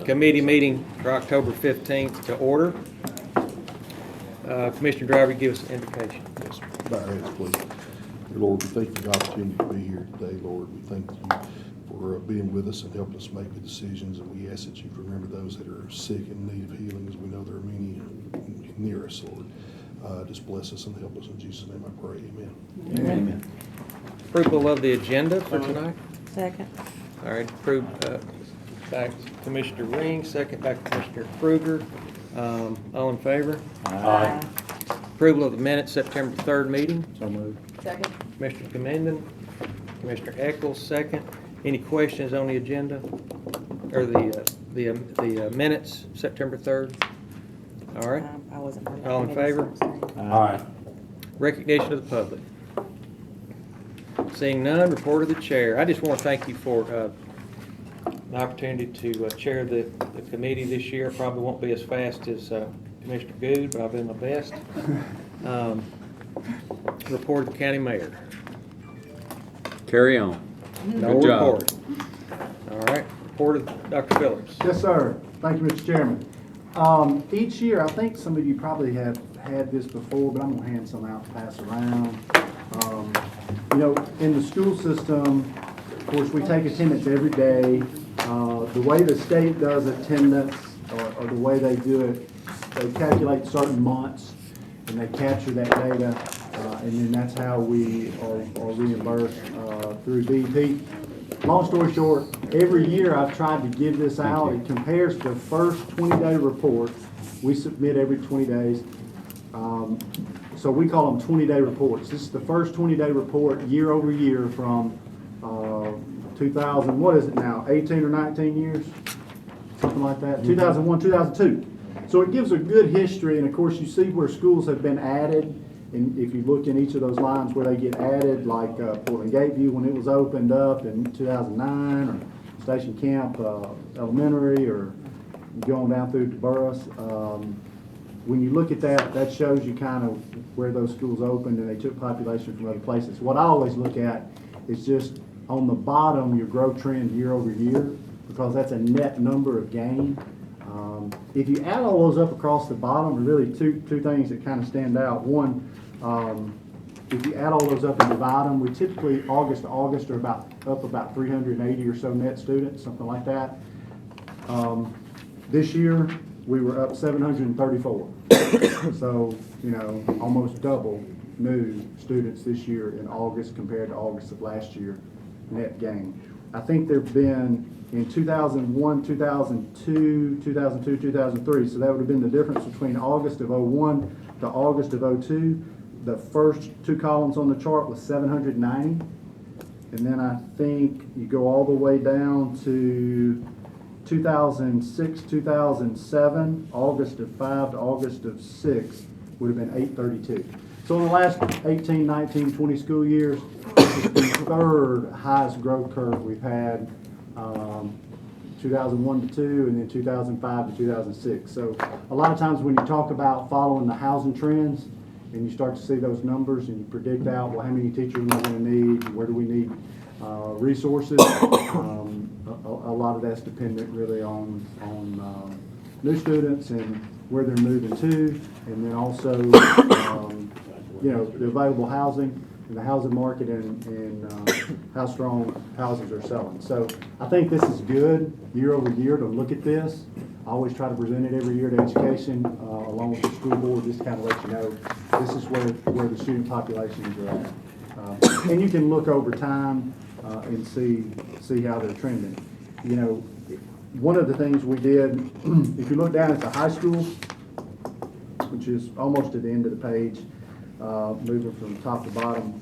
committee meeting for October 15th to order. Commissioner Driver, give us an indication. Yes, sir. Bow our heads, please. Dear Lord, we thank you for the opportunity to be here today, Lord. We thank you for being with us and helping us make good decisions, and we ask that you remember those that are sick and in need of healing, as we know there are many near us, Lord. Just bless us and help us. In Jesus' name I pray, amen. Amen. Approval of the agenda for tonight. Second. All right, approved by Commissioner Ring, second by Commissioner Kruger. All in favor? Aye. Approval of the minutes, September 3rd meeting. So moved. Second. Commissioner Commendon, Commissioner Eccles, second. Any questions on the agenda? Or the minutes, September 3rd? All right. I wasn't part of that All in committee, so favor? I'm sorry. Aye. Recognition of the public. Seeing none, report of the chair. I just want to thank you for the opportunity to chair the committee this year. Probably won't be as fast as Commissioner Good, but I'll do my best. Report of the county mayor. Carry on. No Good job. report. All right, report of Dr. Phillips. Yes, sir. Thank you, Mr. Chairman. Each year, I think some of you probably have had this before, but I'm going to hand some out to pass around. In the school system, of course, we take attendance every day. The way the state does attendance, or the way they do it, they calculate certain months, and they capture that data, and then that's how we are reimbursed through DEP. Long story short, every year I've tried to give this out. It compares the first 20-day reports. We submit every 20 days. So we call them 20-day reports. This is the first 20-day report year over year from 2000, what is it now, 18 or 19 years? Something like that, 2001, 2002. So it gives a good history, and of course you see where schools have been added. And if you look in each of those lines where they get added, like Portland Gateview when it was opened up in 2009, or Station Camp Elementary, or going down through to Burris. When you look at that, that shows you kind of where those schools opened and they took population from other places. What I always look at is just on the bottom your growth trend year over year, because that's a net number of gain. If you add all those up across the bottom, really two things that kind of stand out. One, if you add all those up and divide them, we typically August to August are up about 380 or so net students, something like that. This year we were up 734. So, almost double new students this year in August compared to August of last year, net gain. I think there have been in 2001, 2002, 2002, 2003, so that would have been the difference between August of 01 to August of 02. The first two columns on the chart was 790, and then I think you go all the way down to 2006, 2007, August of 5 to August of 6 would have been 832. So in the last 18, 19, 20 school years, this is the third highest growth curve we've had, 2001 to 2, and then 2005 to 2006. So a lot of times when you talk about following the housing trends, and you start to see those numbers and you predict out, well, how many teachers are we going to need, where do we need resources, a lot of that's dependent really on new students and where they're moving to, and then also the available housing and the housing market and how strong houses are selling. So I think this is good year over year to look at this. I always try to present it every year to education along with the school board, just to kind of let you know this is where the student populations are at. And you can look over time and see how they're trending. One of the things we did, if you look down at the high school, which is almost at the end of the page, moving from top to bottom,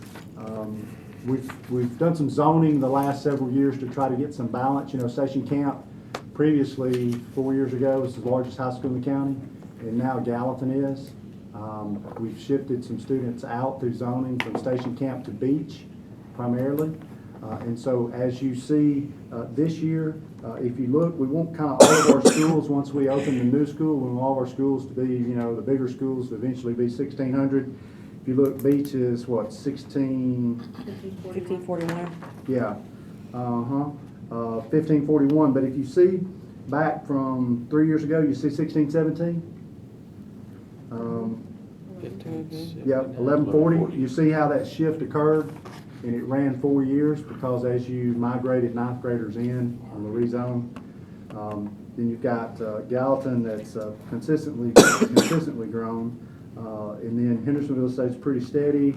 we've done some zoning the last several years to try to get some balance. Station Camp previously 4 years ago was the largest high school in the county, and now Gallatin is. We've shifted some students out through zoning from Station Camp to Beach primarily. And so as you see this year, if you look, we want kind of all of our schools, once we open the new school, we want all of our schools to be, the bigger schools to eventually be 1,600. If you look, Beach is what, 1541. Yeah, 1541. But if you see, back from 3 years ago, you see 16, 17? 15, Yep, 1140. You see how that shift occurred? And it ran 4 years because as you migrated ninth graders in on the rezone, then you've got Gallatin that's consistently grown. And then Hendersonville stays pretty steady.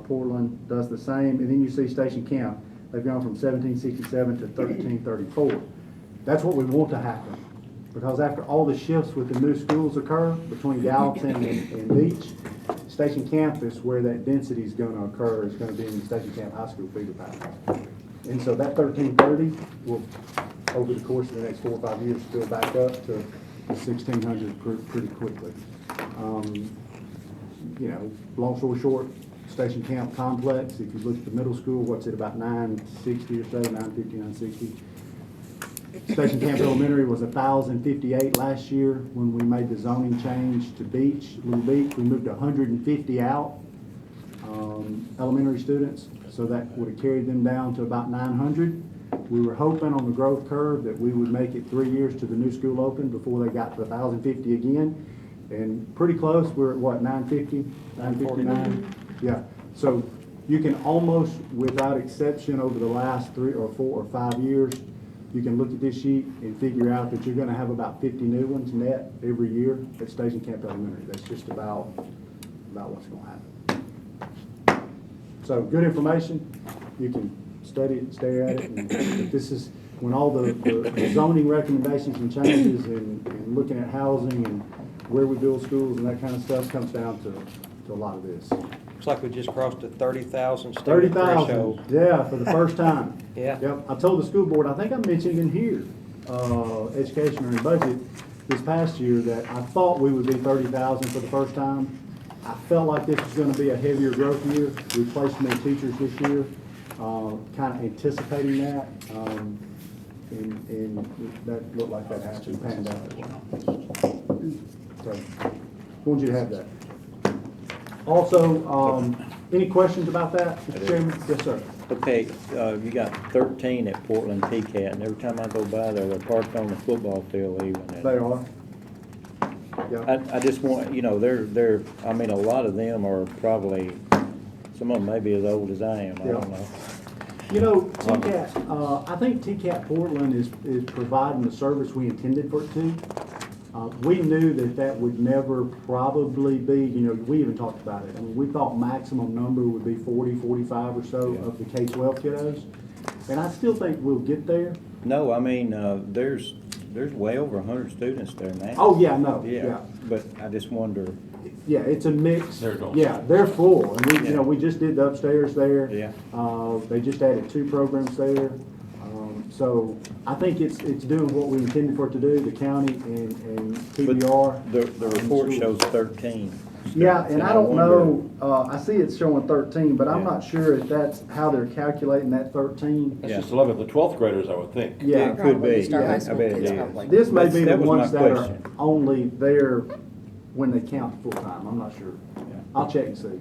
Portland does the same. And then you see Station Camp. They've gone from 1767 to 1334. That's what we want to happen. Because after all the shifts with the new schools occur between Gallatin and Beach, Station Camp is where that density is going to occur. It's going to be in the Station Camp High School feeder pattern. And so that 1330 will, over the course of the next 4 or 5 years, build back up to the 1600 pretty quickly. You know, long story short, Station Camp complex, if you look at the middle school, what's it, about 960 or so, 950, 960. Station Camp Elementary was 1,058 last year when we made the zoning change to Little Beach. We moved 150 out, elementary students, so that would have carried them down to about 900. We were hoping on the growth curve that we would make it 3 years to the new school open before they got to 1,050 again. And pretty close, we're at what, 950, 949? Yeah, so you can almost, without exception, over the last 3 or 4 or 5 years, you can look at this sheet and figure out that you're gonna have about 50 new ones net every year at Station Camp Elementary. That's just about what's gonna happen. So good information. You can study it, stare at it, and if this is when all the zoning recommendations and changes and looking at housing and where we build schools and that kind of stuff comes down to a lot of this. Looks like we just crossed a 30,000 student 30,000, threshold. yeah, for the first time. Yeah. Yep, I told the school board, I think I mentioned in here, education and budget this past year, that I thought we would be 30,000 for the first time. I felt like this was gonna be a heavier growth year. We placed many teachers this year, kind of anticipating that. And that looked like that actually panned out as well. So, wanted you to have that. Also, any questions about that, Mr. Chairman? Yes, sir. Okay, you got 13 at Portland TCAT, and every time I go by there, they're parked on the football field even. They are. Yeah. I just want, you know, they're, I mean, a lot of them are probably, some of them may be as old as I am, I don't know. You know, TCAT, I think TCAT Portland is providing the service we intended for it to. We knew that would never probably be, you know, we even talked about it. I mean, we thought maximum number would be 40, 45 or so of the K-12 kiddos. And I still think we'll get there. No, I mean, there's way over 100 students there now. Oh, yeah, no, Yeah, yeah. but I just wonder, Yeah, it's a mix. They're going. Yeah, they're full. And we, you Yeah. know, we just did the upstairs there. Yeah. They just added 2 programs there. So I think it's doing what we intended for it to do, the county and but PBR. the report shows 13. Yeah, and I don't wonder- know, I see it's showing 13, but I'm not sure if that's how they're calculating that 13. That's Yeah. just 11th and 12th graders, I would think. Yeah, It could be, Start high yeah, I school bet it kids is. probably. this may be the That was my ones that are question. only there when they count full-time, I'm not sure. I'll check and see.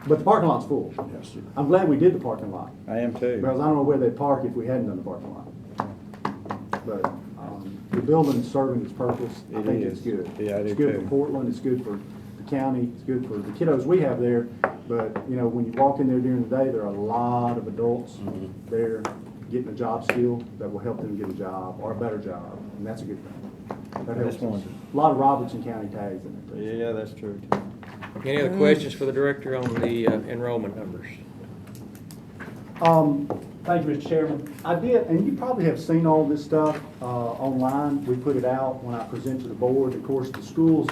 But the parking lot's full. Yes, sir. I'm glad we did the parking lot, I am too. because I don't know where they'd park if we hadn't done the parking lot. But, the building's serving its purpose, I It think is. it's good. Yeah, I do It's good too. for Portland, it's good for the county, it's good for the kiddos we have there, but, you know, when you walk in there during the day, there are a lot of adults there getting a job skill that will help them get a job, or a better job, and that's a good thing. That helps This one. us. A lot of Robertson County tags in it, too. Yeah, that's true. Any other questions for the director on the enrollment numbers? Thank you, Mr. Chairman. I did, and you probably have seen all this stuff online. We put it out when I present to the board. Of course, the schools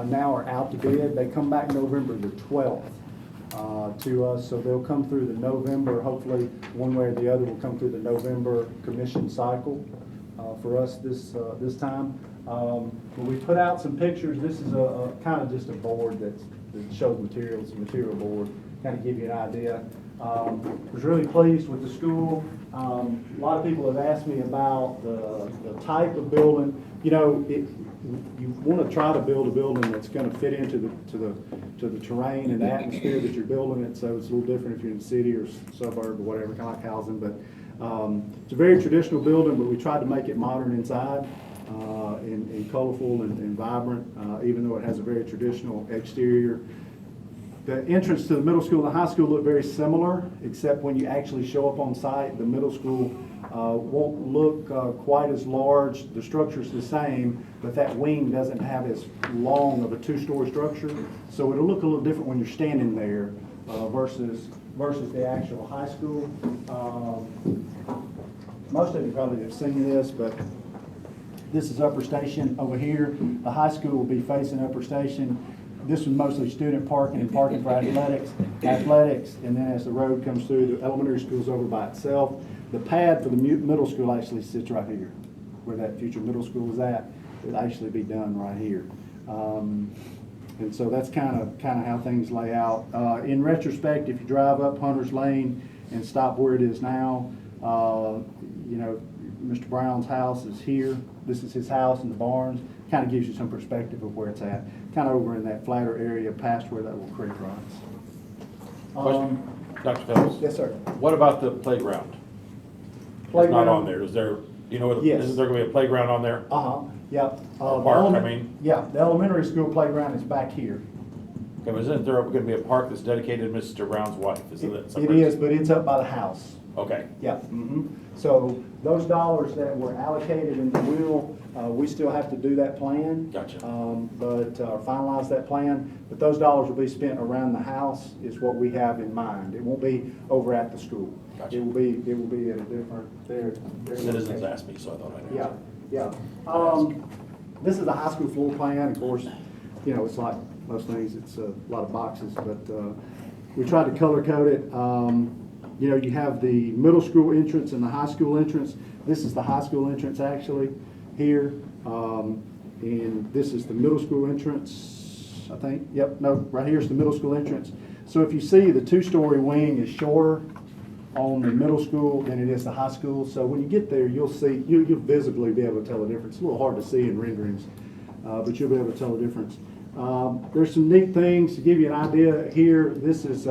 now are out to bid. They come back November the 12th to us, so they'll come through the November, hopefully, one way or the other, will come through the November commission cycle for us this time. When we put out some pictures, this is a kind of just a board that shows materials, a material board, kind of give you an idea. Was really pleased with the school. A lot of people have asked me about the type of building. You know, you want to try to build a building that's going to fit into the terrain and the atmosphere that you're building it. So it's a little different if you're in the city or suburb or whatever, kind of like housing. But It's a very traditional building, but we tried to make it modern inside, and colorful and vibrant, even though it has a very traditional exterior. The entrance to the middle school and the high school look very similar, except when you actually show up on site, the middle school won't look quite as large. The structure's the same, but that wing doesn't have as long of a two-story structure. So it'll look a little different when you're standing there versus the actual high school. Most of you probably have seen this, but this is Upper Station over here. The high school will be facing Upper Station. This is mostly student parking and parking for athletics, and then as the road comes through, the elementary school's over by itself. The pad for the middle school actually sits right here, where that future middle school is at. It'll actually be done right here. And so that's kind of how things lay out. In retrospect, if you drive up Hunter's Lane and stop where it is now, you know, Mr. Brown's house is here. This is his house in the barns. Kind of gives you some perspective of where it's at. Kind of over in that flatter area past where that little creek runs. Question, Dr. Phelps? Yes, sir. What about the playground? It's Playground? not on there. Is there, you know, Yes. isn't there gonna be a playground on there? Yeah. Park, I mean? Yeah, the elementary school playground is back here. Okay, but isn't there gonna be a park that's dedicated to Mr. Brown's wife? Isn't it It separate? is, but it's up by the house. Okay, Yeah. So those dollars that were allocated in the will, we still have to do that plan. Gotcha. But finalize that plan. But those dollars will be spent around the house is what we have in mind. It won't be over at the school. Gotcha. It will be at a different, their citizens location. asked me, so I thought I'd ask. Yeah. This is a high school floor plan. Of course, you know, it's like most things, it's a lot of boxes, but we tried to color code it. You know, you have the middle school entrance and the high school entrance. This is the high school entrance actually here. And this is the middle school entrance, I think. Yep, no, right here's the middle school entrance. So if you see, the two-story wing is shorter on the middle school than it is the high school. So when you get there, you'll see, you'll visibly be able to tell the difference. It's a little hard to see in renderings, but you'll be able to tell the difference. There's some neat things to give you an idea here. This is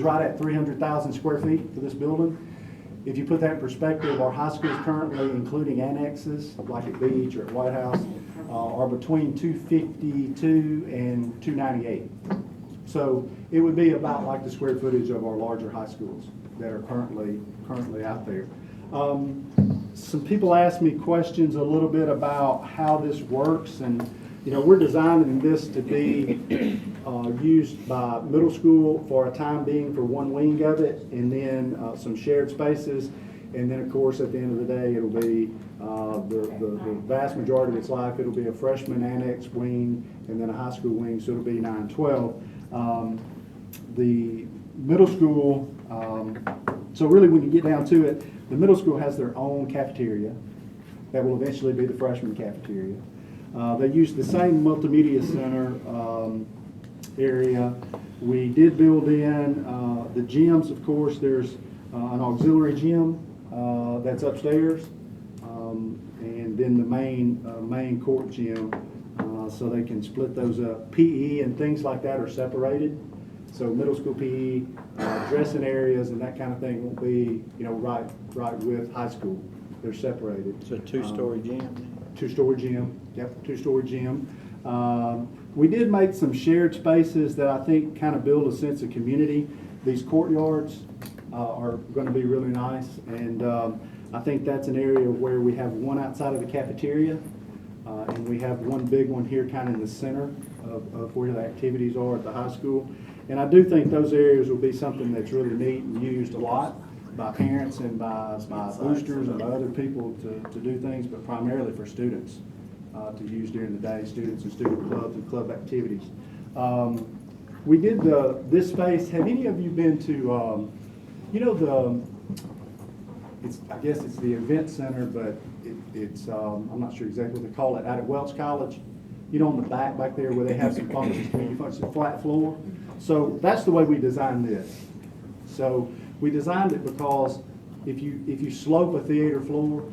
right at 300,000 square feet for this building. If you put that in perspective, our high schools currently, including annexes, like at Beach or at White House, are between 252 and 298. So it would be about like the square footage of our larger high schools that are currently out there. Some people ask me questions a little bit about how this works, and you know, we're designing this to be used by middle school for a time being for one wing of it, and then some shared spaces, and then of course at the end of the day it'll be the vast majority of its life it'll be a freshman annex wing and then a high school wing, so it'll be 9-12. The middle school, so really when you get down to it, the middle school has their own cafeteria that will eventually be the freshman cafeteria. They use the same multimedia center area. We did build in the gyms, of course. There's an auxiliary gym that's upstairs, and then the main court gym, so they can split those up. PE and things like that are separated. So middle school PE, dressing areas and that kind of thing won't be, you know, right with high school. They're separated. It's a two-story gym. Two-story gym, yep, two-story gym. We did make some shared spaces that I think kind of build a sense of community. These courtyards are going to be really nice, and I think that's an area where we have one outside of the cafeteria, and we have one big one here kind of in the center of where the activities are at the high school. And I do think those areas will be something that's really neat and used a lot by parents and by boosters and by other people to do things, but primarily for students to use during the day, students and student clubs and club activities. We did this space. Have any of you been to, you know, I guess it's the event center, but it's I'm not sure exactly what they call it, out at Welch College. You know, on the back there where they have some functions, community functions, a flat floor. So that's the way we designed this. So we designed it because if you slope a theater floor,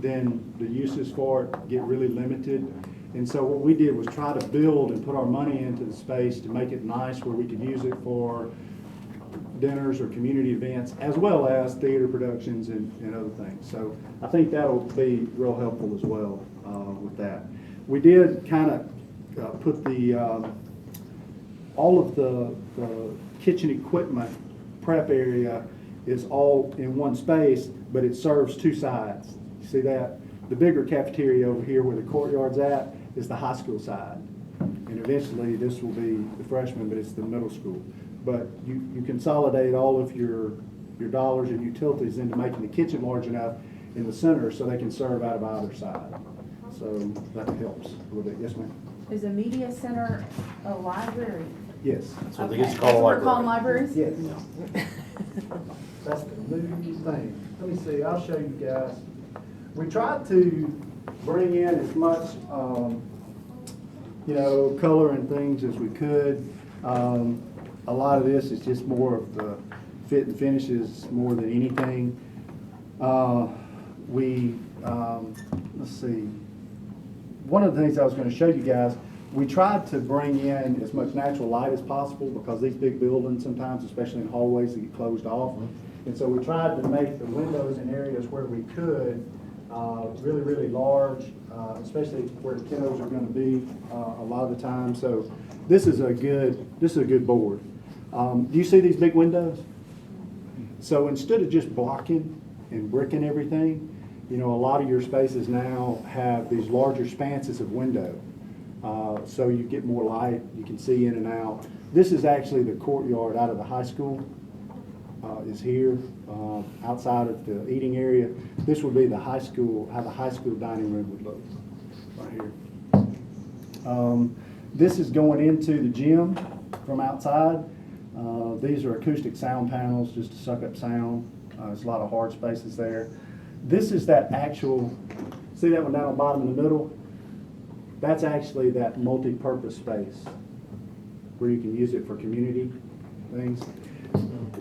then the uses for it get really limited. And so what we did was try to build and put our money into the space to make it nice where we could use it for dinners or community events, as well as theater productions and other things. So I think that'll be real helpful as well with that. We did kind of put the all of the kitchen equipment prep area is all in one space, but it serves two sides. You see that? The bigger cafeteria over here where the courtyard's at is the high school side. And eventually this will be the freshman, but it's the middle school. But you consolidate all of your dollars and utilities into making the kitchen large enough in the center so they can serve out of either side. So that helps a little bit. Yes, ma'am? Is a media center a library? Yes. So they Okay, get to call a that's what we're calling library. libraries? Yes. That's the new thing. Let me see, I'll show you guys. We tried to bring in as much, color and things as we could. A lot of this is just more of the fit and finishes more than anything. Let's see. One of the things I was going to show you guys, we tried to bring in as much natural light as possible because these big buildings sometimes, especially in hallways, they get closed off. And so we tried to make the windows in areas where we could really, really large, especially where the kiddos are going to be a lot of the time. So this is a good board. Do you see these big windows? So instead of just blocking and bricking everything, a lot of your spaces now have these larger expanses of window. So you get more light, you can see in and out. This is actually the courtyard out of the high school, is here, outside of the eating area. This would be the high school, how the high school dining room would look, right here. This is going into the gym from outside. These are acoustic sound panels just to suck up sound. There's a lot of hard spaces there. This is that actual, see that one down on the bottom in the middle? That's actually that multi-purpose space where you can use it for community things.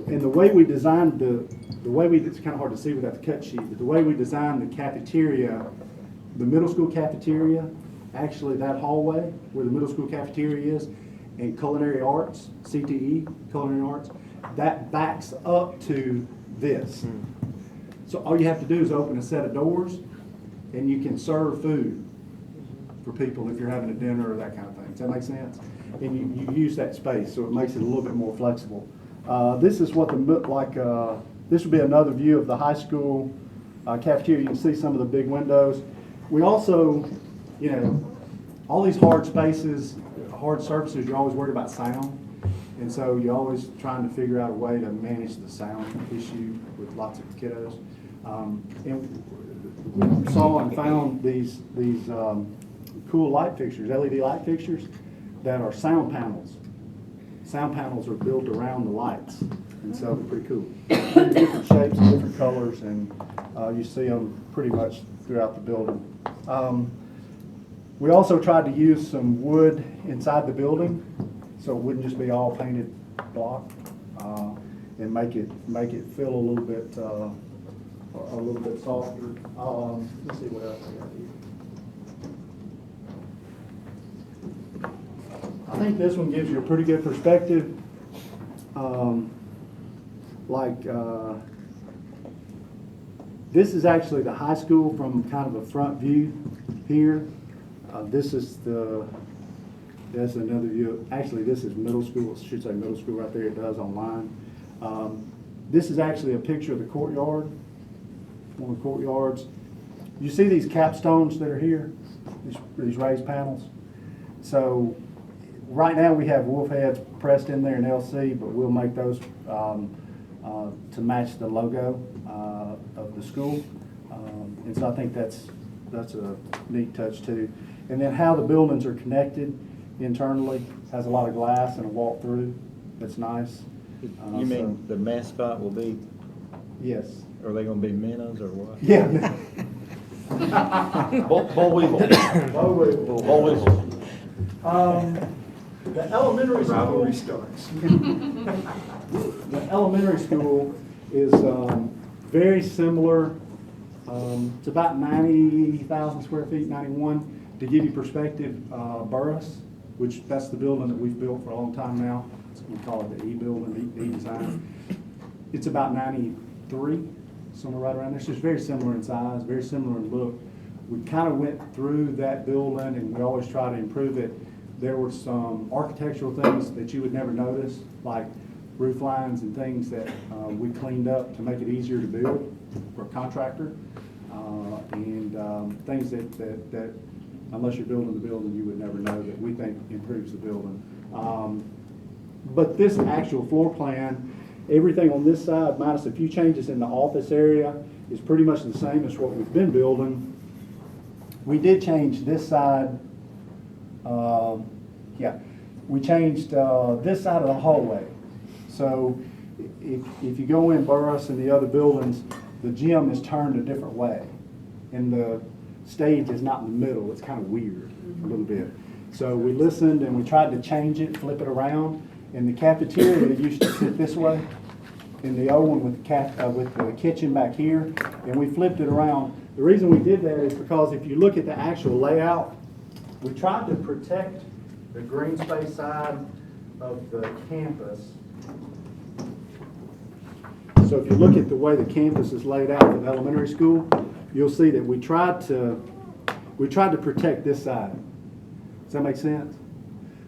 And the way we designed it's kind of hard to see without the cut sheet, but the way we designed the cafeteria, the middle school cafeteria, actually that hallway where the middle school cafeteria is, and culinary arts, CTE, culinary arts, that backs up to this. So all you have to do is open a set of doors and you can serve food for people if you're having a dinner or that kind of thing. Does that make sense? And you use that space, so it makes it a little bit more flexible. This is what this would be another view of the high school cafeteria. You can see some of the big windows. We also, all these hard spaces, hard surfaces, you're always worried about sound. And so you're always trying to figure out a way to manage the sound issue with lots of kiddos. And we saw and found these cool light fixtures, LED light fixtures, that are sound panels. Sound panels are built around the lights, and so they're pretty cool. Different shapes and different colors, and you see them pretty much throughout the building. We also tried to use some wood inside the building, so it wouldn't just be all painted block, and make it feel a little bit softer. Let's see what else I got here. I think this one gives you a pretty good perspective. This is actually the high school from kind of a front view here. That's another view. Actually, this is middle school. It should say middle school right there. It does online. This is actually a picture of the courtyard, one of the courtyards. You see these capstones that are here, these raised panels? So right now we have wolf heads pressed in there in LC, but we'll make those to match the logo of the school. And so I think that's a neat touch too. And then how the buildings are connected internally, has a lot of glass and a walk through. That's nice. You mean the mascot will be, Yes. are they gonna be minnows or what? Yeah. Bull weevil. Bull weevil. The elementary school. Rivalry starts. The elementary school is very similar. It's about 90,000 square feet, 91. To give you perspective, Burris, which that's the building that we've built for a long time now. We call it the E building, E design. design. It's about 93, somewhere right around there. So it's very similar in size, very similar in look. We kind of went through that building, and we always try to improve it. There were some architectural things that you would never notice, like roof lines and things that we cleaned up to make it easier to build for a contractor. And things that unless you're building the building, you would never know, that we think improves the building. But this actual floor plan, everything on this side, minus a few changes in the office area, is pretty much the same as what we've been building. We did change this side. We changed this side of the hallway. So if you go in Burris and the other buildings, the gym is turned a different way, and the stage is not in the middle. It's kind of weird a little bit. So we listened and we tried to change it, flip it around. And the cafeteria used to sit this way, in the old one with the kitchen back here, and we flipped it around. The reason we did that is because if you look at the actual layout, we tried to protect the green space side of the campus. So if you look at the way the campus is laid out for the elementary school, you'll see that we tried to protect this side. Does that make sense?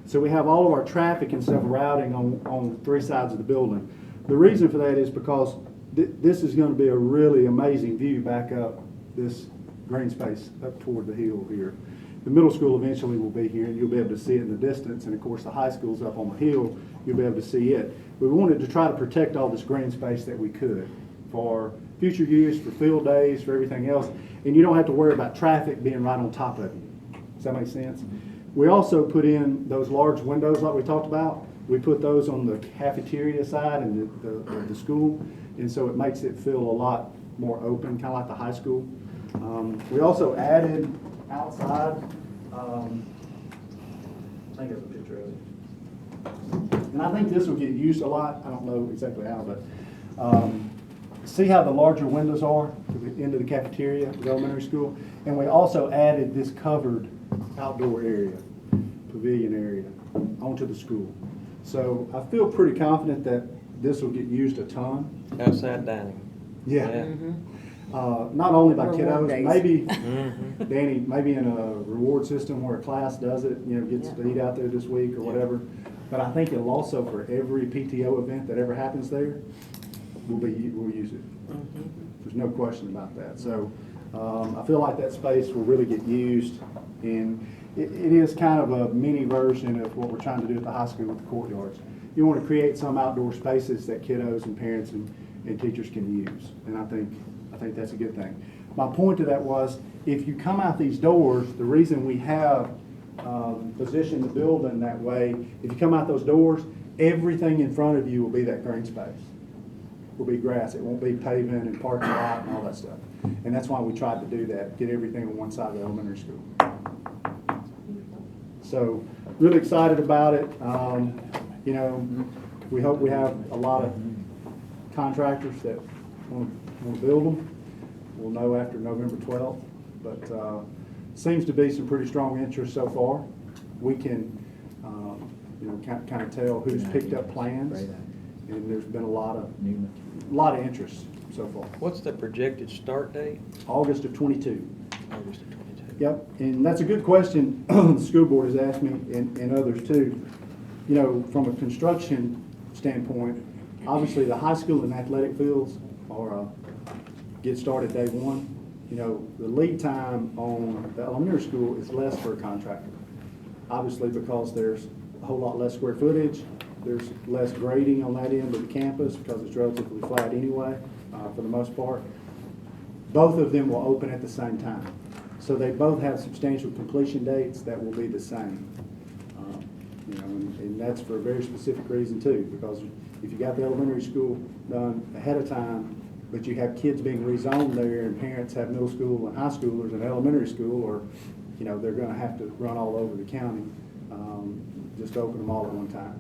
So we have all of our traffic and stuff routing on three sides of the building. The reason for that is because this is going to be a really amazing view back up this green space up toward the hill here. The middle school eventually will be here, and you'll be able to see it in the distance, and of course the high school's up on the hill. You'll be able to see it. We wanted to try to protect all this green space that we could for future use, for field days, for everything else, and you don't have to worry about traffic being right on top of you. Does that make sense? We also put in those large windows like we talked about. We put those on the cafeteria side and the school, and so it makes it feel a lot more open, kind of like the high school. We also added outside, I think there's a picture of it. And I think this will get used a lot. I don't know exactly how, but see how the larger windows are to the end of the cafeteria, the elementary school? And we also added this covered outdoor area, pavilion area, onto the school. So I feel pretty confident that this will get used a ton. Outside dining. Yeah. Not only by Reward kiddos, days. maybe, Danny, maybe in a reward system where a class does it, gets to eat out there this week or whatever. But I think it'll also, for every PTO event that ever happens there, we'll use it. There's no question about that. So I feel like that space will really get used, and it is kind of a mini version of what we're trying to do at the high school with the courtyards. You want to create some outdoor spaces that kiddos and parents and teachers can use, and I think that's a good thing. My point to that was, if you come out these doors, the reason we have positioned the building that way, if you come out those doors, everything in front of you will be that green space. Will be grass. It won't be pavement and parking lot and all that stuff. And that's why we tried to do that, get everything on one side of the elementary school. So really excited about it. We hope we have a lot of contractors that want to build them. We'll know after November 12th, but seems to be some pretty strong interest so far. We can, kind of tell who's picked up plans, and there's been a lot of interest so far. What's the projected start date? August of 22. August of 22. Yep, and that's a good question the school board has asked me, and others too. From a construction standpoint, obviously the high school and athletic fields are get started day one. The lead time on the elementary school is less for a contractor. Obviously, because there's a whole lot less square footage, there's less grading on that end of the campus because it's relatively flat anyway, for the most part. Both of them will open at the same time. So they both have substantial completion dates that will be the same. And that's for a very specific reason too, because if you got the elementary school done ahead of time, but you have kids being rezoned there and parents have middle school and high schoolers in elementary school, or, they're gonna have to run all over the county, just to open them all at one time.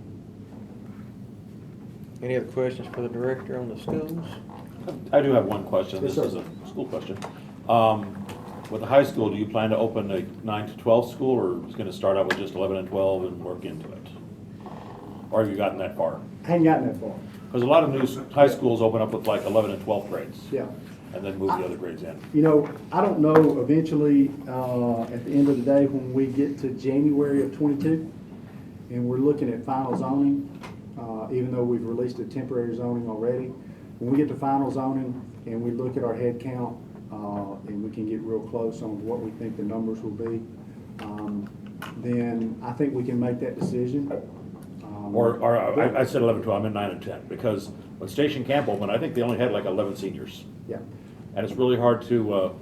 Any other questions for the director on the schools? I do have one question. Yes, This sir. is a school question. With the high school, do you plan to open a 9 to 12 school, or is it gonna start out with just 11 and 12 and work into it? Or have you gotten that far? I hadn't gotten that far. Because a lot of new high schools open up with like 11 and 12th grades. Yeah. And then move the other grades in. You know, I don't know, eventually, at the end of the day, when we get to January of '22, and we're looking at final zoning, even though we've released a temporary zoning already, when we get to final zoning and we look at our head count, and we can get real close on what we think the numbers will be, then I think we can make that decision. I said 11, 12, I meant 9 and 10, because when Station Camp opened, I think they only had like 11 seniors. Yeah, And it's really hard to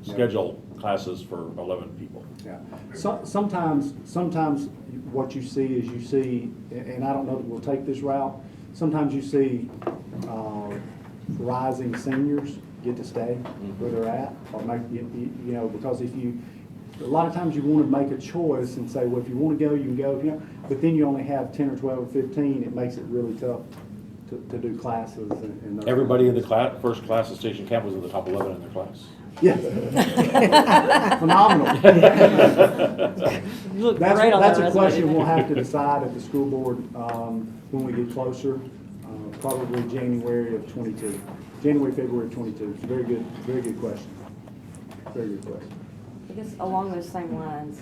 schedule classes for 11 people. yeah. Sometimes what you see is you see, and I don't know that we'll take this route, sometimes you see rising seniors get to stay where they're at, or make, you know, because if you, a lot of times you want to make a choice and say, well, if you want to go, you can go, you know, but then you only have 10 or 12 or 15, it makes it really tough to do classes and those Everybody in kinds the of first class at Station Camp was in the top 11 in their class. Yeah. Phenomenal. You look great on That's that a question resume. we'll have to decide at the school board when we get closer, probably January of '22. January, February of '22. It's a very good question. Very good question. I guess along those same lines,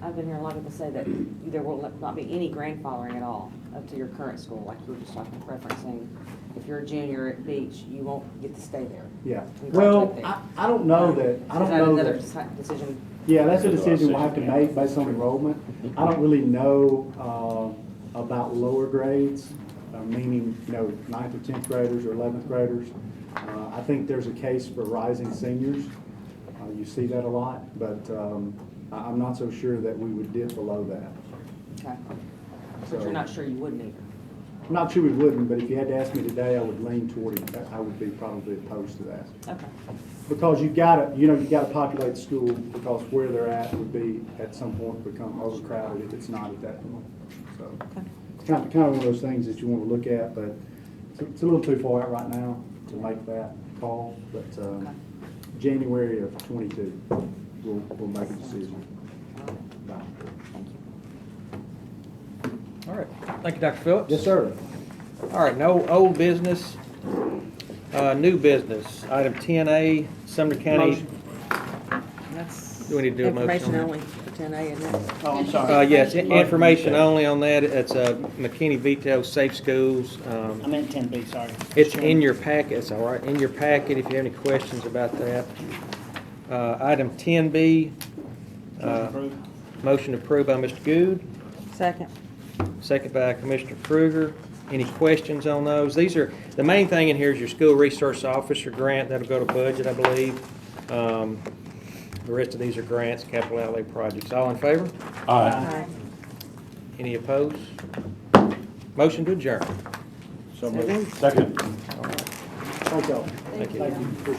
I've been hearing a lot of people say that there will not be any grandfathering at all up to your current school, like you were just talking, referencing. If you're a junior at Beach, you won't get to stay there. Yeah. and Well, graduate there. I don't know that. I don't Is that know another that. decision? Yeah, that's a decision we'll have to make based on enrollment. I don't really know about lower grades, meaning, you know, 9th or 10th graders or 11th graders. I think there's a case for rising seniors. You see that a lot, but I'm not so sure that we would dip below that. Okay. But you're not sure you wouldn't either? I'm not sure we wouldn't, but if you had to ask me today, I would lean toward it. I would be probably opposed to that. Okay. Because you gotta populate the school, because where they're at would be, at some point, become overcrowded if it's not at that point. So, it's kind of one of those things that you want to look at, but it's a little too far out right now to make that call. But January of '22, we'll make a decision. Thank you. All right, thank you, Dr. Phillips. Yes, sir. All right, no old business, new business, item 10A, Sumner County. That's Do we need to do a motion information on that? only for 10A, isn't it? Oh, I'm sorry. Yes, information only on that. It's McKinney Veto Safe Schools. I meant 10B, sorry. It's in your packet, it's all right, in your packet if you have any questions about that. Item 10B, Approved. motion approved by Mr. Good, Second. second by Commissioner Kruger. Any questions on those? These are, the main thing in here is your school resource officer grant. That'll go to budget, I believe. The rest of these are grants, capital outlay projects. All in favor? Aye. Any opposed? Motion to adjourn. So moved. Second. Thank y'all. Thank you. Thank you.